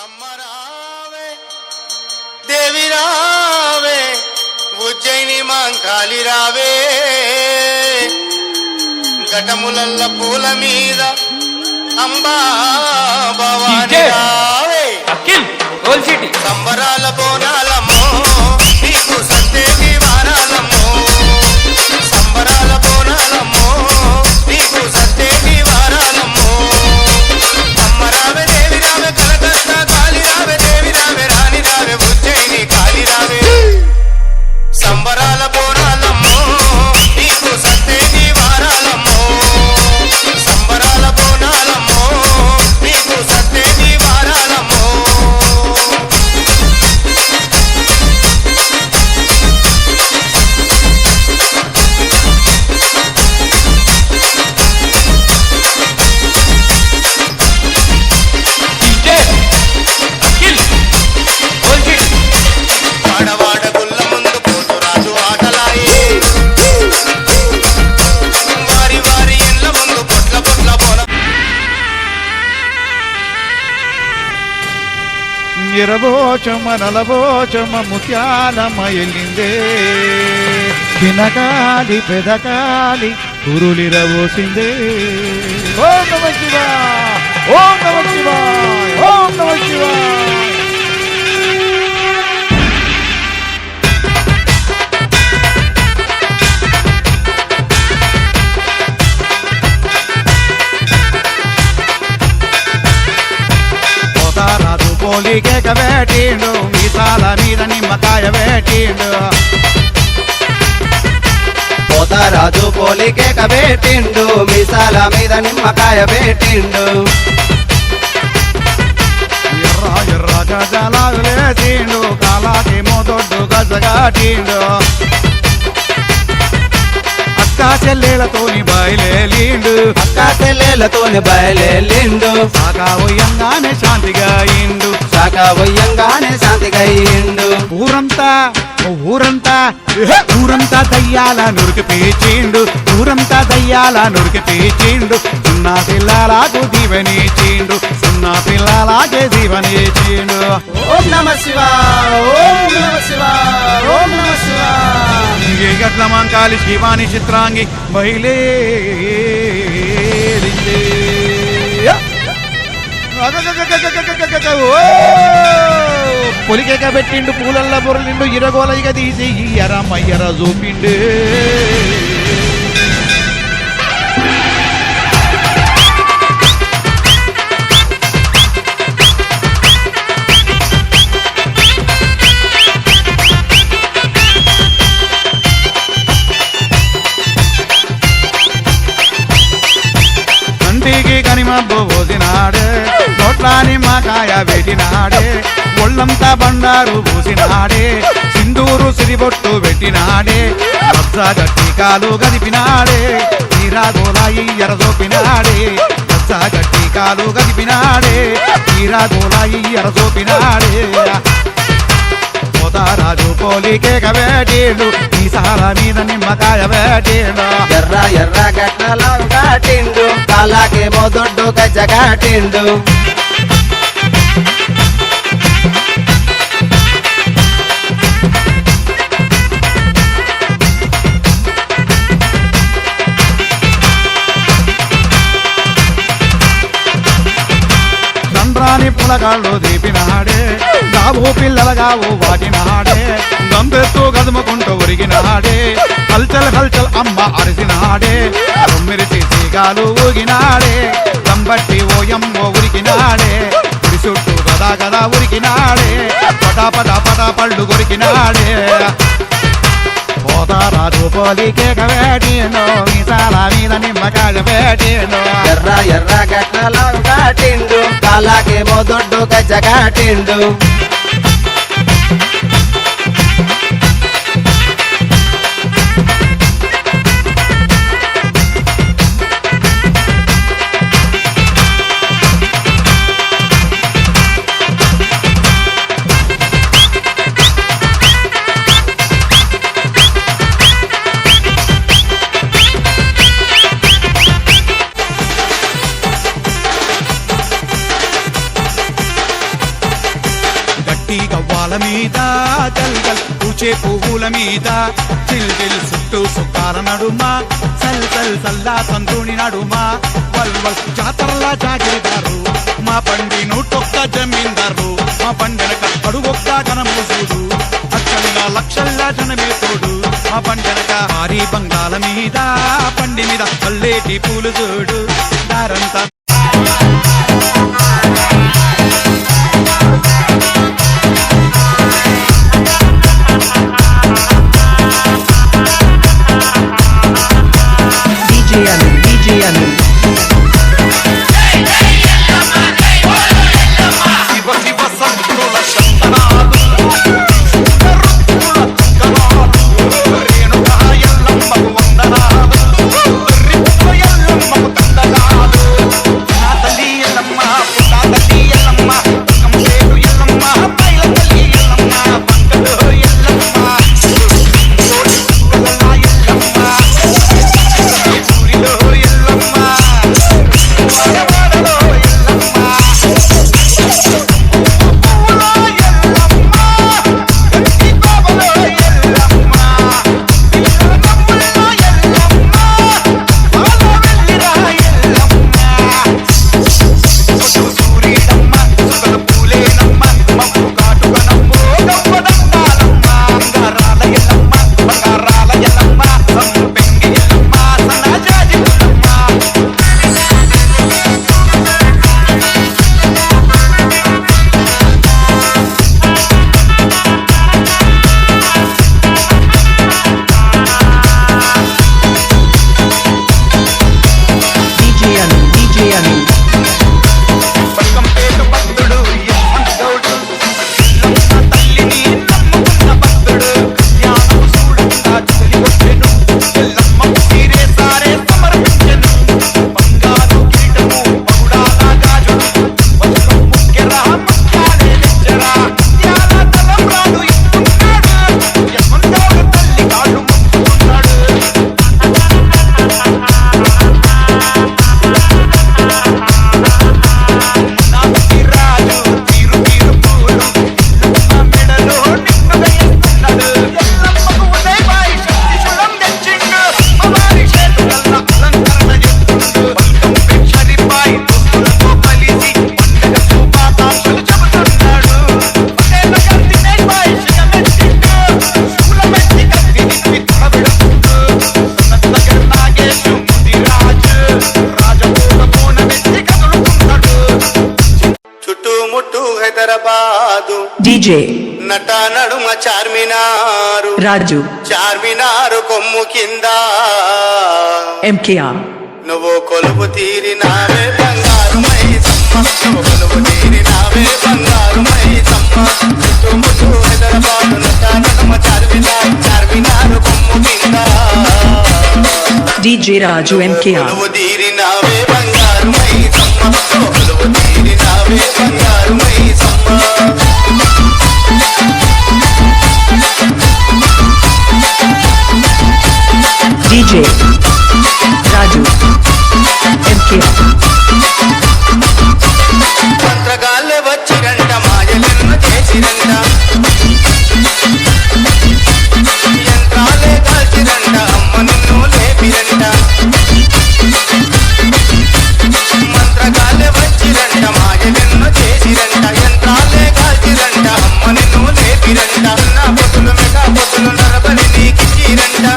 అమ్మ రావే దేవి రావే ఉజ్జయిని మాంకాళి రావే ఘటములల్ల పూల మీద అంబా భవాని రావే సంబరాల బోనాలమ్మో నీకు సత్యేటి వారాలమ్మో సంబరాల బోనాలమ్మో నీకు సత్యేటి వారాలమ్మో అమ్మ రావే దేవి రావే కలకత్తా కాళి రావే దేవి రావే రాణి రావే ఉజ్జయిని కాళి రావే సంబరాల బోనాలమ్మో నీకు సత్యేటి వారాలమ్మో సంబరాల బోనాలమ్మో నీకు సత్యేటి వారాలమ్మో వాడవాడ గుల్ల ముందు పోతు రాజు ఆటలాయే వారి వారి ఎండ్ల ముందు పొట్ల పొట్ల బోన ఎరబోచమ నలబోచమ ముత్యాలమ్మ ఎల్లిందే పినకాలి పెదకాలి కురులిరబోసిందే ఓం నమ శివాయ ఓం నమ శివాయ ఓం నమ శివాయ పోతారాజు పోలికేక వేటిండు మీసాల మీద నిమ్మకాయ వేటిండు పోతారాజు పోలికేక వేటిండు మీసాల మీద నిమ్మకాయ వేటిండు ఎర్ర ఎర్ర గజలాలు లేచిండు కాలాకేమో దొడ్డు గజగాటిండు అక్కా చెల్లెలతోని బయలేలిండు అక్కా చెల్లెలతోని బయలుదేరిండు సాగావయ్యంగానే శాంతిగా ఇండు శాఖ వయ్యంగానే శాంతిగా అయ్యిండు ఊరంతా దయ్యాల నురికి పీచిండు ఊరంతా దయ్యాల నురికి పీచిండు సున్నా పిల్లలకు దీవెనిచిండు సున్నా పిల్లలాగే దీవెనిచిండు ఓం నమ శివాయ ఓం నమ శివాయ ఓం నమ శివాయ గట్ల మంకాలి శివాని చిత్రాంగి బయలే పొలికేక పెట్టిండు పూలల్ల బొరలిండు ఇరగోలయిగ తీసి ఇయ్యర మయ్యర చూపిండు కంటికి కనిమబ్బు పోసినాడే నోట్ల నిమ్మకాయ పెట్టినాడే ఒళ్ళంతా బండారు పూసినాడే సింధూరు సిరిబొట్టు పెట్టినాడే లబ్జ గట్టి కాలు గదిపినాడే తీరాగోలాయి ఎరజోపినాడే లబ్జ గట్టి కాలు గదిపినాడే తీరాగోలాయి ఎరజోపినాడే పోతారాజు పోలికేక వేటిండు ఈసాల మీద నిమ్మకాయ వేటిండు ఎర్ర ఎర్ర గట్ల కాటిండు కాలాకేమో దొడ్డు గజ్జ కాటిండు దండ్రాని పులగాళ్ళు దీపినాడే గావు పిల్లలగావు వాటినాడే గంపెత్తు గదుముకుంటూ ఉరిగినాడే హల్చల్ హల్చల్ అమ్మ అరిసినాడే రొమ్మిరిసి తీగాలు ఊగినాడే గంబట్టి ఓయమ్మో ఉరికినాడే ఉరి చుట్టూ గదా గదా ఉరికినాడే పటా పటా పటా పళ్ళు కొరికినాడే పోతారాజు పోలికేక వేటిండు మీసాల మీద నిమ్మకాయ వేటిండు ఎర్ర ఎర్ర గట్ల కాటిండు కాలాకేమో దొడ్డు గజ్జ కాటిండు పాల మీద జల్ జల్ పూచే పువ్వుల మీద జిల్ జిల్ చుట్టూ సుక్కాల నడుమ సల్ సల్ సల్లా సంతుని నడుమ వల్ వల్ జాతరలా జాగిరిదారు మా పండి నూటొక్క జమీందారు మా పండెనక అడుగొక్క జనము చూడు అచ్చంగా లక్షల్లా జనమే తోడు మా పండెనక భారీ బంగాల మీద పండి మీద పల్లేటి పూలు చూడు దారంతా DJ Anu. DJ నట నడుమ చార్మినారు Raju చార్మినారు కొమ్ము కింద MKR నువ్వు కొలువు తీరినావే బంగారు మైసమ్మ నువ్వు కొలువు తీరినావే బంగారు మైసమ్మ చుట్టుముట్టు హైదరాబాదు నట నడుమ చార్మినారు చార్మినారు కొమ్ము కింద DJ Raju MKR కొలువు తీరినావే బంగారు మైసమ్మ నువ్వు కొలువు తీరినావే బంగారు మైసమ్మ DJ Raju MKR మంత్రగాళ్ళే వచ్చిరంట మాయలను చేసిరంట యంత్రాలే కాల్చిరంట అమ్మ నిన్ను లేపిరంట మంత్రగాళ్ళే వచ్చిరంట మాయలను చేసిరంట యంత్రాలే కాల్చిరంట అమ్మ నిన్ను లేపిరంట నా పొతులు మెగా పొతులు నరబలి నీకిచ్చిరంట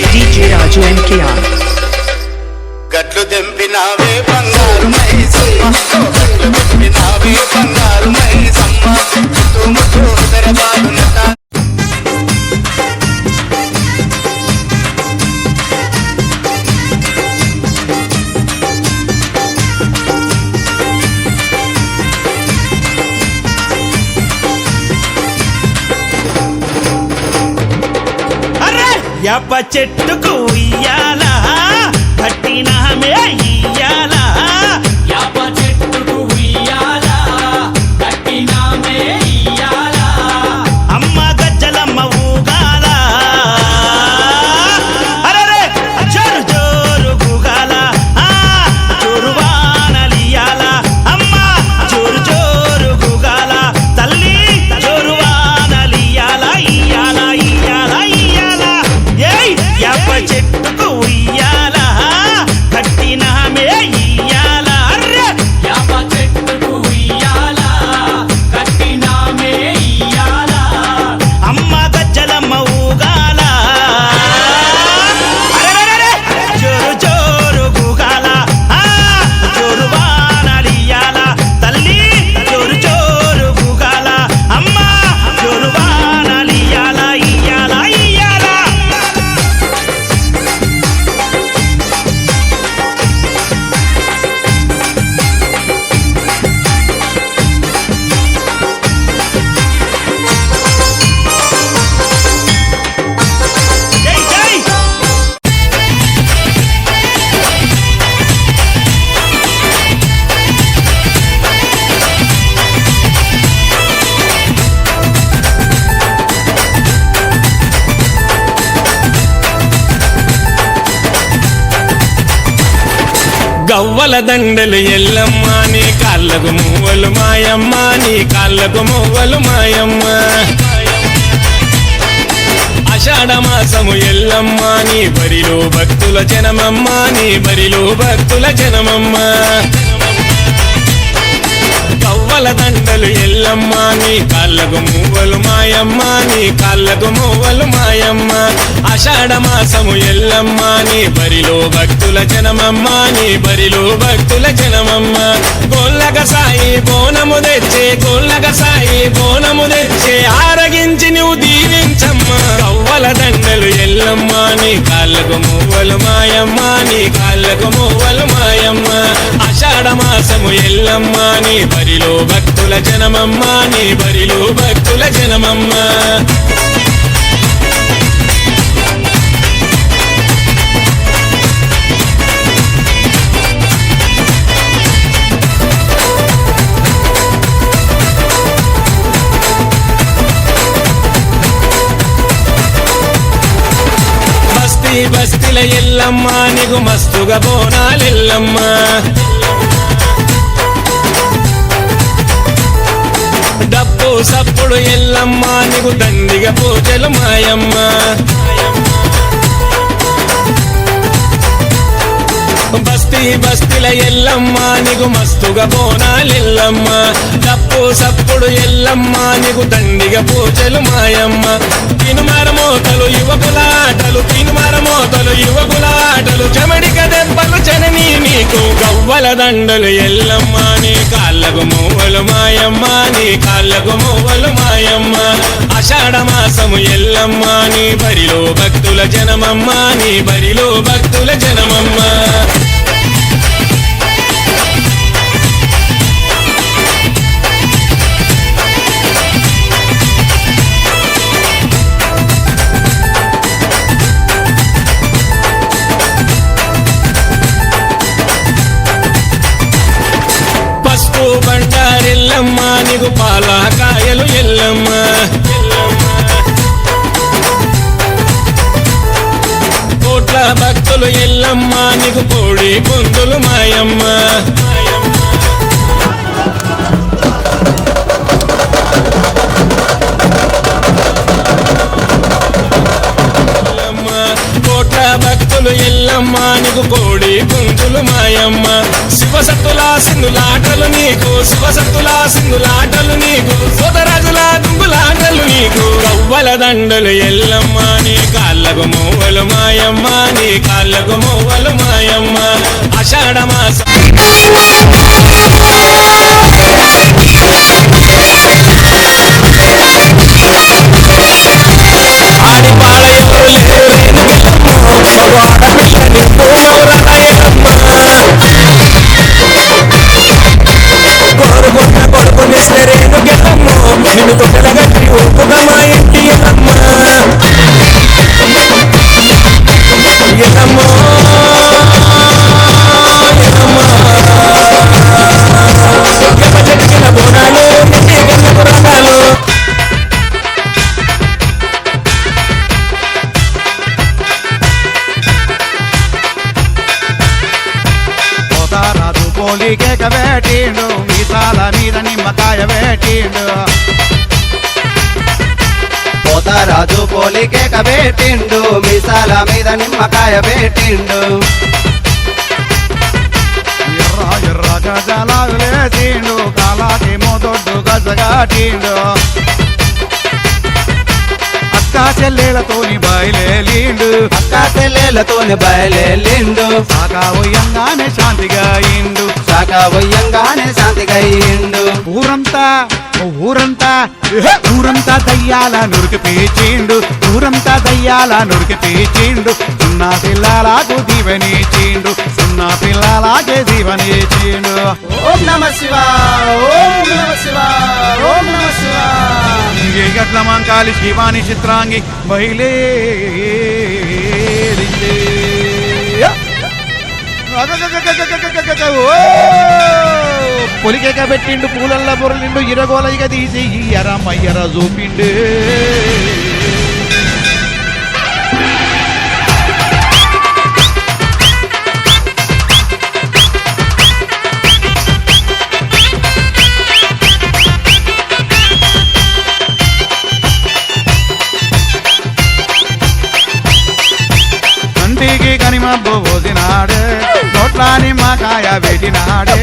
DJ Raju MKR గట్లు తెంపినావే బంగారు మైసమ్మ గట్లు తెంపినావే బంగారు మైసమ్మ చుట్టుముట్టు హైదరాబాదు నట యాప చెట్టుకు ఇయ్యాల కట్టినామే ఇయ్యాల యాప చెట్టుకు ఇయ్యాల కట్టినామే ఇయ్యాల అమ్మ గజ్జలమ్మ ఊగాల అరే జోరు జోరు గుగాల గవ్వల దండలు ఎల్లమ్మ నీ కాళ్ళకు మువ్వలు మాయమ్మ నీ కాళ్ళకు మువ్వలు మాయమ్మ ఆషాఢ మాసము ఎల్లమ్మ నీ బరిలో భక్తుల జనమమ్మ నీ బరిలో భక్తుల జనమమ్మ గవ్వల దండలు ఎల్లమ్మ నీ కాళ్ళకు మువ్వలు మాయమ్మ నీ కాళ్ళకు మువ్వలు మాయమ్మ ఆషాఢ మాసము ఎల్లమ్మ నీ బరిలో భక్తుల జనమమ్మ నీ బరిలో భక్తుల జనమమ్మ గోళ్ళగ సాయి బోనము తెచ్చే గోళ్ళగ సాయి బోనము తెచ్చే ఆరగించి నువ్వు దీవించమ్మ గవ్వల దండలు ఎల్లమ్మ నీ కాళ్ళకు మువ్వలు మాయమ్మ నీ కాళ్ళకు మువ్వలు మాయమ్మ ఆషాఢ మాసము ఎల్లమ్మ నీ బరిలో భక్తుల జనమమ్మ నీ బరిలో భక్తుల జనమమ్మ బస్తీ బస్తీల ఎల్లమ్మ నీకు మస్తుగా బోనాలెల్లమ్మ డప్పు సప్పుడు ఎల్లమ్మ నీకు దండిగా పూజలు మాయమ్మ బస్తీ బస్తీల ఎల్లమ్మ నీకు మస్తుగా బోనాలెల్లమ్మ డప్పు సప్పుడు ఎల్లమ్మ నీకు దండిగా పూజలు మాయమ్మ తినుమర మోతలు యువకుల ఆటలు తినుమర మోతలు యువకుల ఆటలు చెమడిక దెబ్బలు జనని నీకు గవ్వల దండలు ఎల్లమ్మ నీ కాళ్ళకు మువ్వలు మాయమ్మ నీ కాళ్ళకు మువ్వలు మాయమ్మ ఆషాఢ మాసము ఎల్లమ్మ నీ బరిలో భక్తుల జనమమ్మ నీ బరిలో భక్తుల జనమమ్మ పసుపు బండారెల్లమ్మ నీకు పాల కాయలు ఎల్లమ్మ కోట్ల భక్తులు ఎల్లమ్మ నీకు కోడి పుందులు మాయమ్మ కోట్ల భక్తులు ఎల్లమ్మ నీకు కోడి పుంజులు మాయమ్మ శివసత్తుల సింధులాటలు నీకు శివసత్తుల సింధులాటలు నీకు సోదరాజుల దుంగులాటలు నీకు గవ్వల దండలు ఎల్లమ్మ నీ కాళ్ళకు మువ్వలు మాయమ్మ నీ కాళ్ళకు మువ్వలు మాయమ్మ ఆషాఢ మాసం ఆడి బాల ఎవరు లేరు కోరుకున్న కొడుకుని సరేను గెలమ్మ నిన్ను తొట్టెలగట్టి ఒప్పుగా మా ఇంటి ఎల్లమ్మ ఎల్లమ్మ చెట్టిన బోనాలు నిన్నే గెలకు రంగాలు పోతారాజు పోలికేక వేటిండు మీసాల మీద నిమ్మకాయ వేటిండు పోతారాజు పోలికేక పెట్టిండు మీసాల మీద నిమ్మకాయ పెట్టిండు ఎర్ర ఎర్ర గజలాలు లేచిండు కాలాకేమో దొడ్డు గజగాటిండు అక్కా చెల్లెలతోని బయలేలిండు అక్క చెల్లెలతోని బయలుదేరిండు సాగా ఉయ్యంగానే శాంతిగా ఇండు శాఖ వయ్యంగానే శాంతిగా అయ్యిండు ఊరంతా దయ్యాల నురికి పీచిండు ఊరంతా దయ్యాల నురికి పీచిండు సున్నా పిల్లలకు దీవెనిచిండు సున్నా పిల్లలకే దీవెనిచిండు ఓం నమ శివ ఓం నమ శివ ఓం నమ శివ గట్ల మంకాలి శివాని చిత్రాంగి బయలే పొలికేక పెట్టిండు పూలల్ల బొరలిండు ఇరగోలైగా తీసి ఎరమయ్యర చూపిండు కనిమబ్బు పోసినాడే నోట్ల నిమ్మకాయ పెట్టినాడే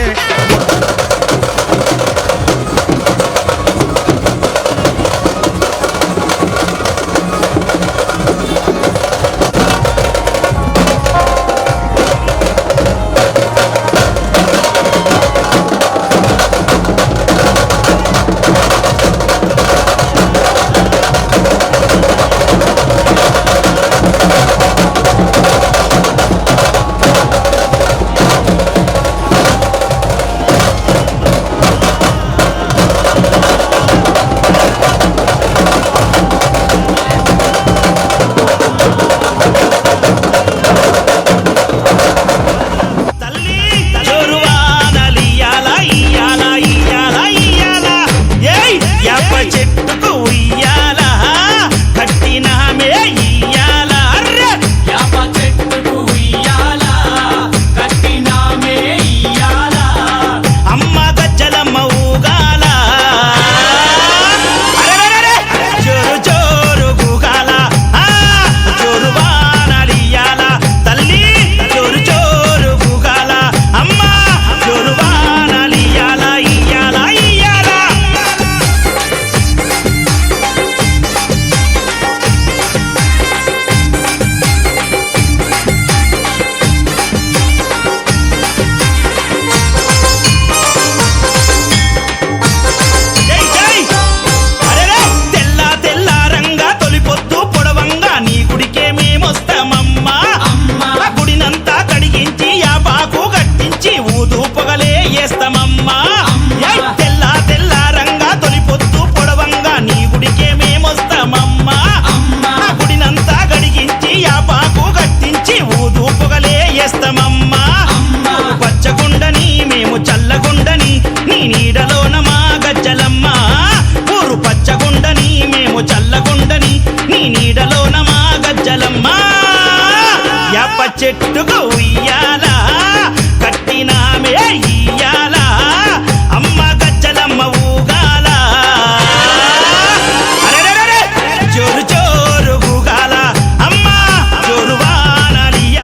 తల్లి జోరువానలియాల ఇయ్యాల ఇయ్యాల ఇయ్యాల ఏయ్ యాప చెట్టుకు ఉయ్యాల కట్టినామే ఇయ్యాల అర్రె యాప చెట్టుకు ఉయ్యాల కట్టినామే ఇయ్యాల అమ్మ గజ్జలమ్మ ఊగాల అరెరెరెరె జోరు జోరు గూగాల జోరువానలియాల తల్లి జోరు జోరు గూగాల అమ్మ జోరువానలియాల ఇయ్యాల ఇయ్యాల జై జై అరెరే తెల్ల తెల్ల రంగా తొలిపొద్దు పొడవంగా నీ గుడికే మేమొస్తామమ్మా ఆ గుడినంతా కడిగించి యాపాకు కట్టించి ఊదు పొగలే వేస్తామమ్మా ఏయ్ తెల్ల తెల్ల రంగా తొలిపొద్దు పొడవంగా నీ గుడికే మేమొస్తామమ్మా ఆ గుడినంతా కడిగించి యాపాకు కట్టించి ఊదు పొగలే వేస్తామమ్మా పచ్చగుండని మేము చల్లగుండని నీ నీడలోన మా గజ్జలమ్మ ఊరు పచ్చగుండని మేము చల్లగుండని నీ నీడలోన మా గజ్జలమ్మ యాప చెట్టుకు ఉయ్యాల కట్టినామే ఇయ్యాల అమ్మ గజ్జలమ్మ ఊగాల అరెరెరెరె జోరు జోరు గూగాల అమ్మ జోరు వానలియ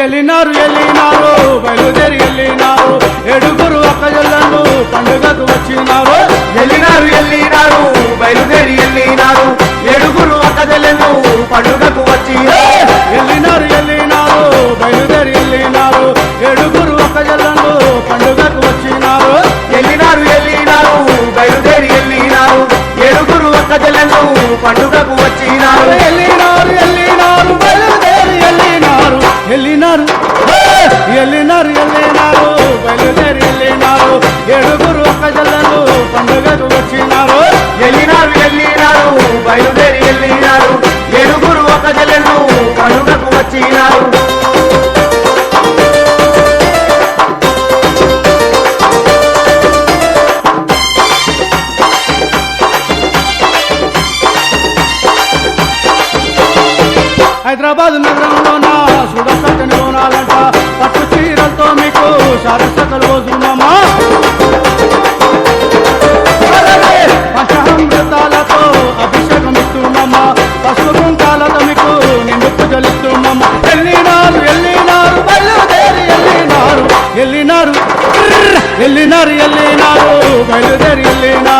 ఎల్లినారు ఎల్లినారు బయలుదేరి ఎల్లినారు ఏడుగురు అక్కజల్లను పండుగకు వచ్చినారు ఎల్లినారు ఎల్లినారు బయలుదేరి ఎల్లినారు ఏడుగురు అక్కజల్లను పండుగకు వచ్చి ఎల్లినారు ఎల్లినారు బయలుదేరి ఎల్లినారు ఏడుగురు అక్కజల్లను పండుగకు వచ్చినారు ఎల్లినారు ఎల్లినారు బయలుదేరి ఎల్లినారు ఏడుగురు అక్కజల్లను పండుగకు వచ్చినారు ఎల్లినారు ఎల్లినారు బయలుదేరి ఎల్లినారు ఎల్లినారు ఎల్లినారు ఎల్లినారు బయలుదేరి ఎల్లినారు ఏడుగురు అక్కజల్లను పండుగకు వచ్చినారు ఎల్లినారు ఎల్లినారు బయలుదేరి ఎల్లినారు ఏడుగురు అక్కజల్లను పండుగకు వచ్చినారు హైదరాబాద్ నగరంలోన సుడసక్కని బోనాలంట పట్టు చీరలతో మీకు సరస్వతలు రోజునమ్మా పంచామృతాలతో అభిషేకం ఇస్తున్నామా పసుపు కుంకాలతో మీకు నిండు పూజలిస్తున్నామా ఎల్లినారు ఎల్లినారు బయలుదేరి ఎల్లినారు ఎల్లినారు ఎల్లినారు ఎల్లినారు బయలుదేరి ఎల్లినారు